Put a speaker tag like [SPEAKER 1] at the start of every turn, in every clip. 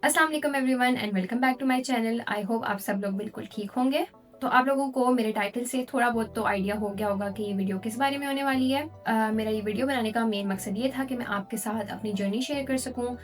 [SPEAKER 1] अस्सलाम वालेकुम everyone and welcome back to my channel. I hope आप सब लोग बिल्कुल ठीक होंगे। तो आप लोगों को मेरे टाइटल से थोड़ा बहुत तो आइडिया हो गया होगा कि ये वीडियो किस बारे में होने वाली है। मेरा ये वीडियो बनाने का मेन मकसद ये था कि मैं आपके साथ अपनी जर्नी शेयर कर सकूं।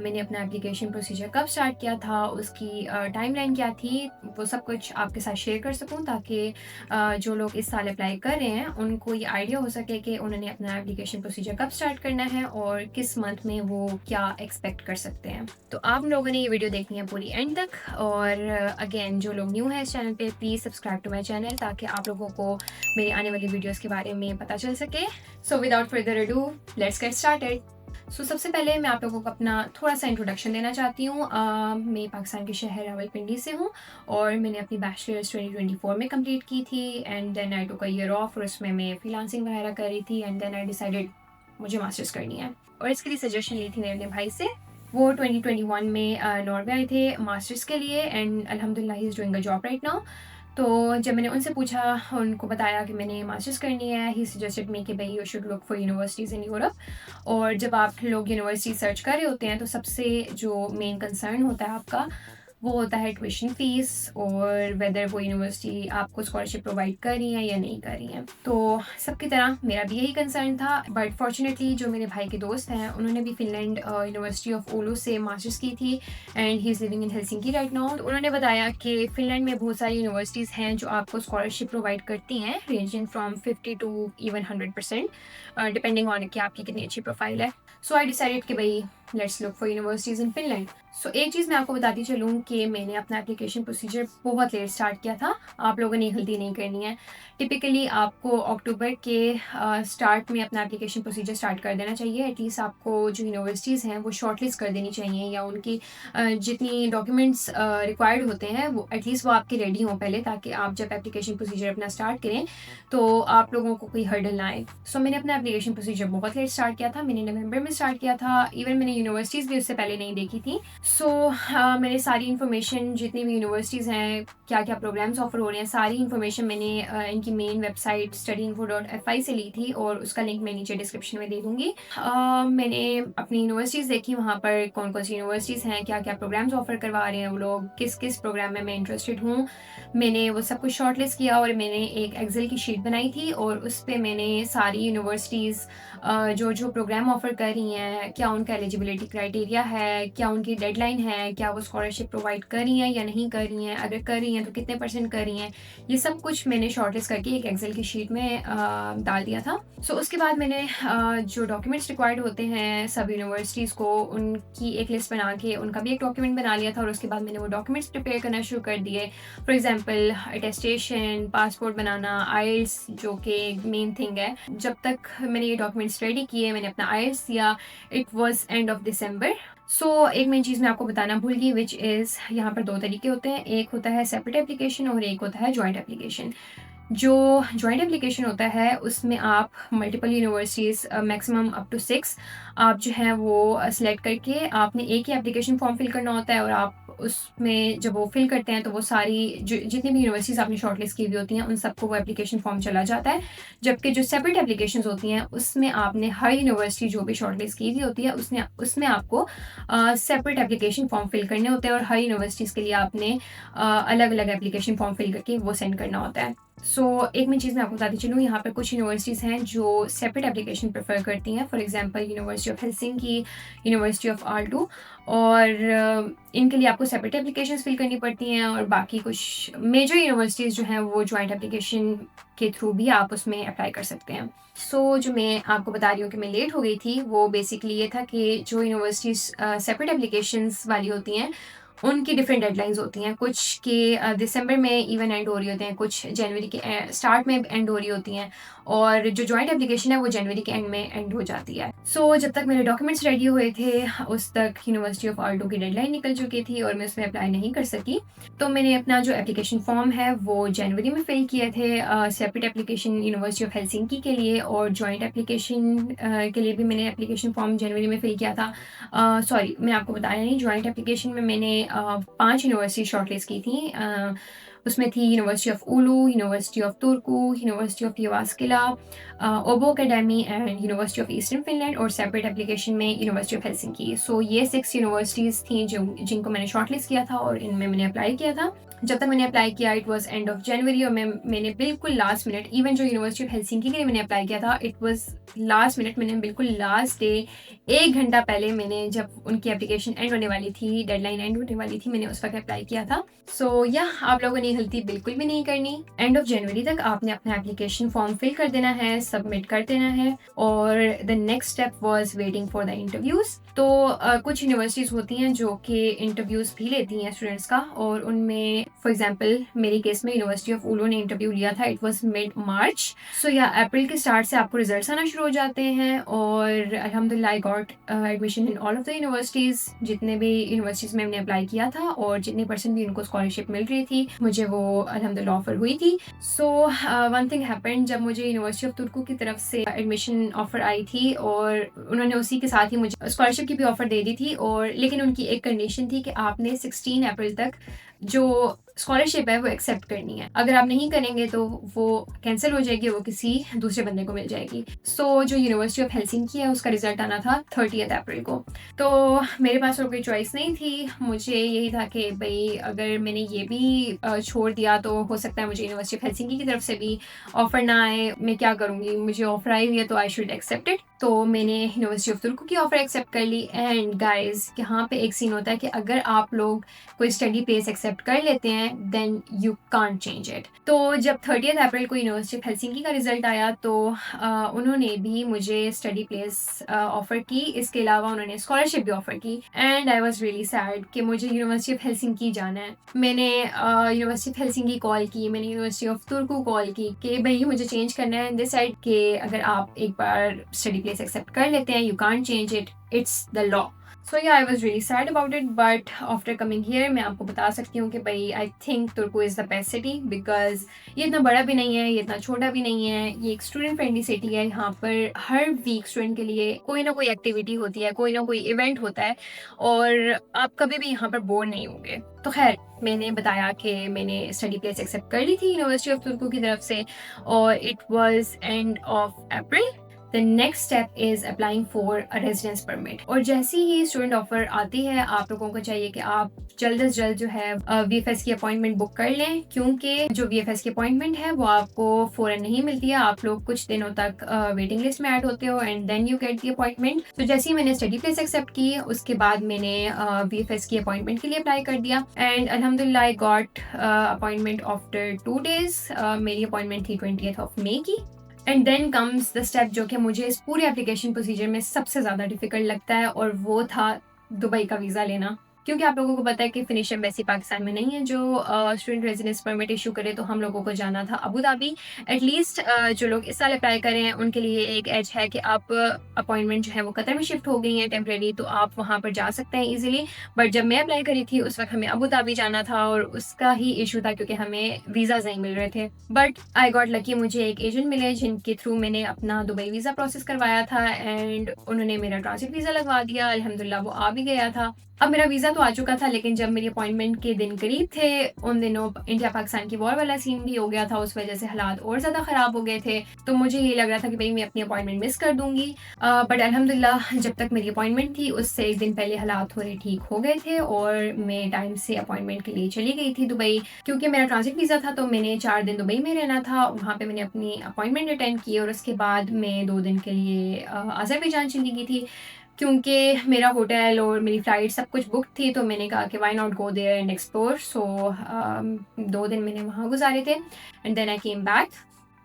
[SPEAKER 1] मैंने अपना एप्लीकेशन प्रोसीजर कब स्टार्ट किया था, उसकी टाइमलाइन क्या थी, वो सब कुछ आपके साथ शेयर कर सकूं ताकि जो लोग इस साल अप्लाई कर रहे हैं उनको ये आइडिया हो सके कि उन्होंने अपना एप्लीकेशन प्रोसीजर कब स्टार्ट करना है और किस मंथ में वो क्या एक्सपेक्ट कर सकते हैं। तो आप लोगों ने ये वीडियो देखनी है पूरी एंड तक। और अगेन जो लोग न्यू हैं इस चैनल पे, please subscribe to my channel ताकि आप लोगों को मेरी आने वाली वीडियोस के बारे में पता चल सके। So without further ado, let's get started. So सबसे पहले मैं आप लोगों को अपना थोड़ा सा इंट्रोडक्शन देना चाहती हूँ। मैं पाकिस्तान के शहर रावलपिंडी से हूँ और मैंने अपनी बैचलर्स 2024 में कंप्लीट की थी and then I took a year off और उसमें मैं फ्रीलांसिंग वगैरह कर रही थी एंड देन आई डिसाइडेड मुझे मास्टर्स करनी है और इसके लिए सजेशन ली थी मैंने अपने भाई से। वो 2021 में नॉर्वे आए थे मास्टर्स के लिए एंड अल्हम्दुलिल्लाह he is doing a job right now. तो जब मैंने उनसे पूछा, उनको बताया कि मैंने मास्टर्स करनी है, ही सजेस्टेड मी कि भाई you should look for universities in Europe. और जब आप लोग यूनिवर्सिटी सर्च कर रहे होते हैं तो सबसे जो मेन कंसर्न होता है आपका वो होता है ट्यूशन फ़ीस और वेदर वो यूनिवर्सिटी आपको स्कॉलरशिप प्रोवाइड कर रही है या नहीं कर रही है। तो सबकी तरह मेरा भी यही कंसर्न था, बट फॉर्चुनेटली जो मेरे भाई के दोस्त हैं उन्होंने भी फिनलैंड यूनिवर्सिटी ऑफ ओलू से मास्टर्स की थी and he is living in Helsinki right now. तो उन्होंने बताया कि फिनलैंड में बहुत सारी यूनिवर्सिटीज़ हैं जो आपको स्कॉलरशिप प्रोवाइड करती हैं, ranging from 50 to even 100%, depending on कि आपकी कितनी अच्छी प्रोफाइल है। सो आई डिसाइडेड कि भाई let's look for universities in Finland. So एक चीज़ मैं आपको बताती चलूँ कि मैंने अपना एप्लीकेशन प्रोसीजर बहुत लेट स्टार्ट किया था। आप लोगों ने गलती नहीं करनी है। टिपिकली आपको अक्टूबर के स्टार्ट में अपना एप्लीकेशन प्रोसीजर स्टार्ट कर देना चाहिए। एटलीस्ट आपको जो यूनिवर्सिटीज़ हैं वो शॉर्टलिस्ट कर देनी चाहिए या उनकी जितनी डॉक्यूमेंट्स रिक्वायर्ड होते हैं वो एटलीस्ट वो आपके रेडी हों पहले, ताकि आप जब एप्लीकेशन प्रोसीजर अपना स्टार्ट करें तो आप लोगों को कोई हर्डल ना आए। सो मैंने अपना एप्लीकेशन प्रोसीजर बहुत लेट स्टार्ट किया था। मैंने नवंबर में स्टार्ट किया था। इवन मैंने यूनिवर्सिटीज़ भी उससे पहले नहीं देखी थी। सो मैंने सारी इन्फॉर्मेशन जितनी भी यूनिवर्सिटीज़ हैं, क्या क्या प्रोग्राम्स ऑफर हो रहे हैं, सारी इन्फॉर्मेशन मैंने इनकी मेन वेबसाइट studyinfo.fi से ली थी और उसका लिंक मैं नीचे डिस्क्रिप्शन में दे दूँगी। मैंने अपनी यूनिवर्सिटीज़ देखी, वहाँ पर कौन कौन सी यूनिवर्सिटीज़ हैं, क्या क्या प्रोग्राम्स ऑफर करवा रहे हैं वो लोग, किस किस प्रोग्राम में मैं इंटरेस्टेड हूँ। मैंने वो सब कुछ शॉर्टलिस्ट किया और मैंने एक एक्सेल की शीट बनाई थी और उस पर मैंने सारी यूनिवर्सिटीज़ जो जो प्रोग्राम ऑफ़र कर रही हैं, क्या उनका एलिजिबिलिटी क्राइटेरिया है, क्या उनकी डेडलाइन है, क्या वो स्कॉलरशिप प्रोवाइड कर रही हैं या नहीं कर रही हैं, अगर कर रही हैं तो कितने % कर रही हैं, ये सब कुछ मैंने शॉर्टलिस्ट करके एक एक्सेल की शीट में डाल दिया था। सो उसके बाद मैंने जो डॉक्यूमेंट्स रिक्वायर्ड होते हैं सब यूनिवर्सिटीज़ को, उनकी एक लिस्ट बना के उनका भी एक डॉक्यूमेंट बना लिया था और उसके बाद मैंने वो डॉक्यूमेंट्स प्रिपेयर करना शुरू कर दिए। फॉर एग्जांपल अटेस्टेशन, पासपोर्ट बनाना, आइल्स जो कि मेन थिंग है। जब तक मैंने ये डॉक्यूमेंट्स रेडी किए, मैंने अपना आइल्स दिया। It was end of December. So एक मेन चीज़ मैं आपको बताना भूल गई, विच इज़ यहाँ पर 2 तरीके होते हैं। एक होता है सेपरेट एप्लीकेशन और एक होता है जॉइंट एप्लीकेशन। जो जॉइंट एप्लीकेशन होता है उसमें आप multiple universities maximum up to 6 आप जो है वो सिलेक्ट करके आपने एक ही एप्लीकेशन फॉर्म फिल करना होता है और आप उसमें जब वो फिल करते हैं तो वो सारी जितनी भी यूनिवर्सिटीज़ आपने शॉर्टलिस्ट की हुई होती हैं उन सबको वो एप्लीकेशन फॉर्म चला जाता है। जबकि जो सेपरेट एप्लीकेशंस होती हैं उसमें आपने हर यूनिवर्सिटी जो भी शॉर्टलिस्ट की हुई होती है उसने उसमें आपको सेपरेट एप्लीकेशन फॉर्म फिल करने होते हैं और हर यूनिवर्सिटीज़ के लिए आपने अलग अलग एप्लीकेशन फॉर्म फिल करके वो सेंड करना होता है। एक मैं चीज़ मैं आपको बताती चलूँ, यहाँ पर कुछ यूनिवर्सिटीज़ हैं जो सेपरेट एप्लीकेशन प्रेफर करती हैं। For example university of Helsinki, university of Alto, और इनके लिए आपको सेपरेट एप्लीकेशंस फिल करनी पड़ती हैं और बाकी कुछ मेजर यूनिवर्सिटीज़ जो हैं वो जॉइंट एप्लीकेशन के थ्रू भी आप उसमें अप्लाई कर सकते हैं। जो मैं आपको बता रही हूँ कि मैं लेट हो गई थी, वो बेसिकली ये था कि जो यूनिवर्सिटीज़ सेपरेट एप्लीकेशंस वाली होती हैं उनकी डिफरेंट डेडलाइंस होती हैं। कुछ के दिसंबर में इवन एंड हो रही होते हैं, कुछ जनवरी के स्टार्ट में एंड हो रही होती हैं और जो जॉइंट एप्लीकेशन है वो जनवरी के एंड में एंड हो जाती है। जब तक मेरे डॉक्यूमेंट्स रेडी हुए थे उस तक यूनिवर्सिटी ऑफ आल्टो की डेडलाइन निकल चुकी थी और मैं उसमें अप्लाई नहीं कर सकी। तो मैंने अपना जो एप्लीकेशन फॉर्म है वो जनवरी में फिल किए थे, separate application university of Helsinki के लिए और जॉइंट एप्लीकेशन के लिए भी मैंने एप्लीकेशन फॉर्म जनवरी में फिल किया था। सॉरी, मैं आपको बताया नहीं, जॉइंट एप्लीकेशन में मैंने 5 यूनिवर्सिटी शॉर्टलिस्ट की थी। उसमें थी university of Oulu, university of Turku, university of Jyvaskyla, Abo Academy and university of eastern Finland, और सेपरेट एप्लीकेशन में यूनिवर्सिटी ऑफ हेलसिंकी। सो ये 6 यूनिवर्सिटीज़ थी जिनको मैंने शॉर्टलिस्ट किया था और इनमें मैंने अप्लाई किया था। जब तक मैंने अप्लाई किया it was end of January, और मैंने बिल्कुल लास्ट मिनट, इवन जो यूनिवर्सिटी ऑफ हेलसिंकी के लिए मैंने अप्लाई किया था इट वाज लास्ट मिनट, मैंने बिल्कुल लास्ट डे 1 घंटा पहले, मैंने जब उनकी एप्लीकेशन एंड होने वाली थी, डेडलाइन एंड होने वाली थी, मैंने उस वक्त अप्लाई किया था। सो या आप लोगों ने गलती बिल्कुल भी नहीं करनी। एंड ऑफ जनवरी तक आपने अपना एप्लीकेशन फॉर्म फिल कर देना है, सबमिट कर देना है, और the next step was waiting for the interviews. तो कुछ यूनिवर्सिटीज़ होती हैं जो कि इंटरव्यूज़ भी लेती हैं स्टूडेंट्स का, और उनमें फॉर एग्जांपल मेरी केस में यूनिवर्सिटी ऑफ उलू ने इंटरव्यू लिया था, इट वाज मिड मार्च। सो या अप्रैल के स्टार्ट से आपको रिजल्ट्स आना शुरू हो जाते हैं, और अल्हम्दुलिल्लाह I got admission in all of the universities. जितने भी यूनिवर्सिटीज़ में मैंने अप्लाई किया था और जितने परसेंट भी उनको स्कॉलरशिप मिल रही थी, मुझे वो अल्हम्दुलिल्लाह ऑफर हुई थी। सो वन थिंग हैपेंड, जब मुझे यूनिवर्सिटी ऑफ तुर्कू की तरफ से एडमिशन ऑफर आई थी, और उन्होंने उसी के साथ ही मुझे स्कॉलरशिप की भी ऑफर दे दी थी, और लेकिन उनकी एक कंडीशन थी कि आपने 16 अप्रैल तक जो स्कॉलरशिप है वो एक्सेप्ट करनी है। अगर आप नहीं करेंगे तो वो कैंसिल हो जाएगी, वो किसी दूसरे बंदे को मिल जाएगी। सो जो यूनिवर्सिटी ऑफ हेलसिंकी है उसका रिजल्ट आना था 30 अप्रैल को। तो मेरे पास और कोई चॉइस नहीं थी, मुझे यही था कि भाई अगर मैंने ये भी छोड़ दिया तो हो सकता है मुझे यूनिवर्सिटी ऑफ हेलसिंकी की तरफ से भी ऑफर ना आए, मैं क्या करूँगी, मुझे ऑफर आई हुई है तो आई शुड एक्सेप्ट इट। तो मैंने यूनिवर्सिटी ऑफ तुर्कू की ऑफर एक्सेप्ट कर ली। एंड गाइज यहाँ पे एक सीन होता है कि अगर आप लोग कोई स्टडी प्लेस एक्सेप्ट कर लेते हैं then you can't change it. तो जब 30 अप्रैल को यूनिवर्सिटी ऑफ हेलसिंकी का रिजल्ट आया तो उन्होंने भी मुझे स्टडी प्लेस ऑफर की, इसके अलावा उन्होंने स्कॉलरशिप भी ऑफर की। And I was really sad कि मुझे यूनिवर्सिटी ऑफ हेलसिंकी जाना है। मैंने यूनिवर्सिटी ऑफ हेलसिंकी कॉल की, मैंने यूनिवर्सिटी ऑफ तुर्कू कॉल की कि भाई मुझे चेंज करना है। दे सेड कि अगर आप एक बार स्टडी प्लेस एक्सेप्ट कर लेते हैं you can't change it, it's the law. So या I was really sad about it, but after coming here मैं आपको बता सकती हूँ कि भाई I think Turku is the best city, because ये इतना बड़ा भी नहीं है, ये इतना छोटा भी नहीं है, ये एक स्टूडेंट फ्रेंडली सिटी है। यहाँ पर हर वीक स्टूडेंट के लिए कोई ना कोई एक्टिविटी होती है, कोई ना कोई इवेंट होता है, और आप कभी भी यहाँ पर बोर नहीं होंगे। तो खैर मैंने बताया कि मैंने स्टडी प्लेस एक्सेप्ट कर ली थी यूनिवर्सिटी ऑफ तुर्कू की तरफ से, और it was end of April. The next step is applying for a residence permit। और जैसे ही स्टूडेंट ऑफर आती है आप लोगों को चाहिए कि आप जल्द से जल्द जो है VFS की अपॉइंटमेंट बुक कर लें, क्योंकि जो VFS की अपॉइंटमेंट है वो आपको फ़ौरन नहीं मिलती है, आप लोग कुछ दिनों तक वेटिंग लिस्ट में ऐड होते हो and then you get the appointment. तो जैसे ही मैंने स्टडी प्लेस एक्सेप्ट की उसके बाद मैंने VFS की अपॉइंटमेंट के लिए अप्लाई कर दिया, एंड अल्हम्दुलिल्लाह I got appointment after 2 days। मेरी अपॉइंटमेंट थी 20th ऑफ मई की। And then comes the step जो कि मुझे इस पूरे एप्लीकेशन प्रोसीजर में सबसे ज़्यादा डिफ़िकल्ट लगता है, और वो था दुबई का वीज़ा लेना। क्योंकि आप लोगों को पता है कि फिनिश एम्बेसी पाकिस्तान में नहीं है जो स्टूडेंट रेजिडेंस परमिट इशू करे, तो हम लोगों को जाना था अबू धाबी। एटलीस्ट जो लोग इस साल अप्लाई कर रहे हैं उनके लिए एक एज है कि आप अपॉइंटमेंट जो है वो कतर में शिफ्ट हो गई है टेम्प्रेरी, तो आप वहाँ पर जा सकते हैं ईजिली। बट जब मैं अप्लाई करी थी उस वक्त हमें अबू धाबी जाना था, और उसका ही इशू था क्योंकि हमें वीज़ाज नहीं मिल रहे थे। बट आई गॉट लकी, मुझे एक एजेंट मिले जिनके थ्रू मैंने अपना दुबई वीज़ा प्रोसेस करवाया था, एंड उन्होंने मेरा ट्रांसिट वीज़ा लगवा दिया। अल्हम्दुलिल्लाह वो आ भी गया था। अब मेरा वीज़ा तो आ चुका था, लेकिन जब मेरी अपॉइंटमेंट के दिन करीब थे उन दिनों इंडिया पाकिस्तान की वॉर वाला सीन भी हो गया था, उस वजह से हालात और ज़्यादा ख़राब हो गए थे। तो मुझे ये लग रहा था कि भाई मैं अपनी अपॉइंटमेंट मिस कर दूँगी। बट अल्हम्दुलिल्लाह जब तक मेरी अपॉइंटमेंट थी उससे एक दिन पहले हालात थोड़े ठीक हो गए थे, और मैं टाइम से अपॉइंटमेंट के लिए चली गई थी दुबई। क्योंकि मेरा ट्रांजिट वीज़ा था तो मैंने 4 दिन दुबई में रहना था, वहाँ पर मैंने अपनी अपॉइंटमेंट अटेंड की, और उसके बाद मैं 2 दिन के लिए अज़रबैजान चली गई थी। क्योंकि मेरा होटल और मेरी फ़्लाइट सब कुछ बुक थी, तो मैंने कहा कि why not go there and explore. So 2 दिन मैंने वहाँ गुजारे थे, and then I came back.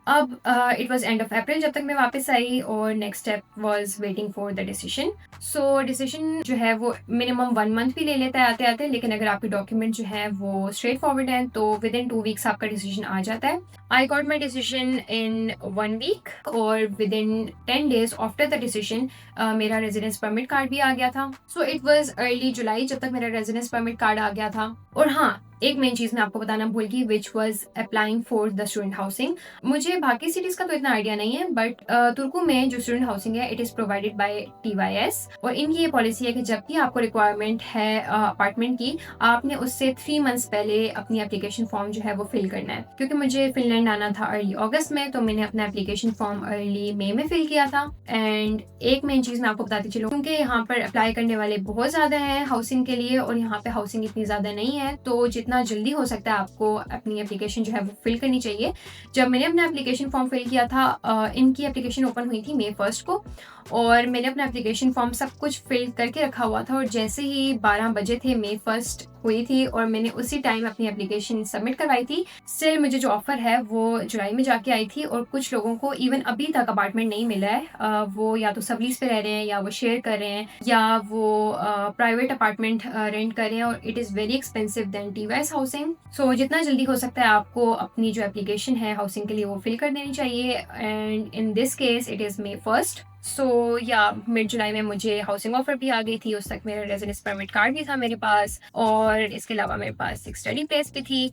[SPEAKER 1] अब it was end of April जब तक मैं वापस आई, और next step was waiting for the decision. So decision जो है वो मिनिमम 1 month भी ले लेता है आते आते, लेकिन अगर आपके डॉक्यूमेंट जो है वो स्ट्रेट फॉरवर्ड हैं तो विद इन 2 weeks आपका डिसीजन आ जाता है। I got my decision in 1 week और within 10 days after the decision मेरा रेजिडेंस परमिट कार्ड भी आ गया था. सो इट वॉज अर्ली जुलाई जब तक मेरा रेजिडेंस परमिट कार्ड आ गया था. और हाँ, एक मेन चीज़ मैं आपको बताना भूल गई, which was applying for the student housing. मुझे बाकी सिटीज़ का तो इतना आइडिया नहीं है, बट तुर्कू में जो स्टूडेंट हाउसिंग है it is provided by TYS. और इनकी ये पॉलिसी है कि जब भी आपको रिक्वायरमेंट है अपार्टमेंट की, आपने उससे 3 मंथ्स पहले अपनी एप्लीकेशन फॉर्म जो है वो फिल करना है. क्योंकि मुझे फिनलैंड आना था अर्ली अगस्त में, तो मैंने अपना एप्लीकेशन फॉर्म अर्ली मई में फिल किया था. एंड एक मेन चीज़ मैं आपको बताती चलूँ, क्योंकि यहाँ पर अप्लाई करने वाले बहुत ज़्यादा हैं हाउसिंग के लिए और यहाँ पे हाउसिंग इतनी ज़्यादा नहीं है, तो जितना जल्दी हो सकता है आपको अपनी एप्लीकेशन जो है वो फिल करनी चाहिए. जब मैंने अपना एप्लीकेशन फॉर्म फिल किया था, इनकी एप्लीकेशन ओपन हुई थी May 1 को, और मैंने अपना एप्लीकेशन फॉर्म सब कुछ फिल करके रखा हुआ था. और जैसे ही 12 बजे थे, May 1 हुई थी और मैंने उसी टाइम अपनी एप्लीकेशन सबमिट करवाई थी. स्टिल मुझे जो ऑफर है वो जुलाई में जाके आई थी. और कुछ लोगों को इवन अभी तक अपार्टमेंट नहीं मिला है. वो या तो सबलीज पे रह रहे हैं, या वो शेयर कर रहे हैं, या वो प्राइवेट अपार्टमेंट रेंट कर रहे हैं. और it is very expensive then TYS housing. So जितना जल्दी हो सकता है आपको अपनी जो एप्लीकेशन है हाउसिंग के लिए वो फिल कर देनी चाहिए. And in this case it is May 1. सो या मिड जुलाई में मुझे हाउसिंग ऑफर भी आ गई थी. उस तक मेरा रेजिडेंस परमिट कार्ड भी था मेरे पास, और इसके अलावा मेरे पास एक स्टडी प्लेस भी थी.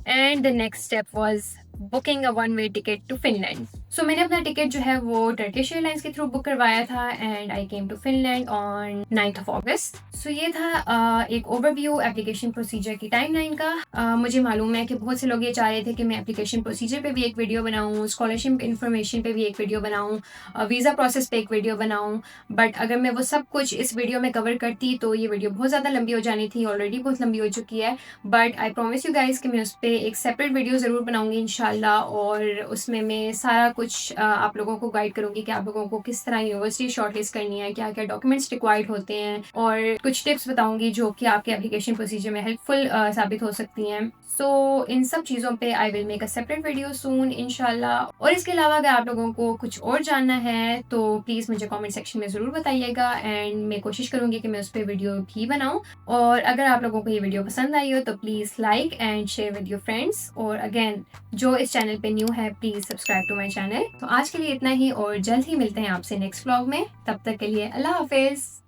[SPEAKER 1] And the next step was booking a 1-way ticket to Finland. So मैंने अपना टिकट जो है वो टर्किश एयरलाइंस के थ्रू बुक करवाया था. And I came to Finland on 9th August. So ये था एक ओवरव्यू एप्लीकेशन प्रोसीजर की टाइमलाइन का. मुझे मालूम है कि बहुत से लोग ये चाह रहे थे कि मैं एप्लीकेशन प्रोसीजर पे भी एक वीडियो बनाऊँ, स्कॉलरशिप इन्फॉर्मेशन पे भी एक वीडियो बनाऊँ, वीज़ा प्रोसेस पे एक वीडियो बनाऊँ. बट अगर मैं वो सब कुछ इस वीडियो में कवर करती तो ये वीडियो बहुत ज़्यादा लंबी हो जानी थी. ऑलरेडी बहुत लंबी हो चुकी है. But I promise you guys कि मैं उस पर एक सेपरेट वीडियो ज़रूर बनाऊँगी इंशाल्लाह. और उसमें मैं सारा कुछ आप लोगों को गाइड करूँगी कि आप लोगों को किस तरह यूनिवर्सिटी शॉर्टलिस्ट करनी है, क्या क्या डॉक्यूमेंट्स रिक्वायर्ड होते हैं, और कुछ टिप्स बताऊँगी जो कि आपके एप्लीकेशन प्रोसीजर में हेल्पफुल साबित हो सकती हैं. सो इन सब चीज़ों पे I will make a separate video सून इंशाल्लाह. और इसके अलावा अगर आप लोगों को कुछ और जानना है तो प्लीज़ मुझे कमेंट सेक्शन में ज़रूर बताइएगा. एंड मैं कोशिश करूँगी कि मैं उस पर वीडियो भी बनाऊँ. और अगर आप लोगों को ये वीडियो पसंद आई हो तो please like and share with your friends. और अगेन, जो इस चैनल पे न्यू है please subscribe to my channel. तो आज के लिए इतना ही, और जल्द ही मिलते हैं आपसे नेक्स्ट व्लॉग में. तब तक के लिए अल्लाह हाफिज़.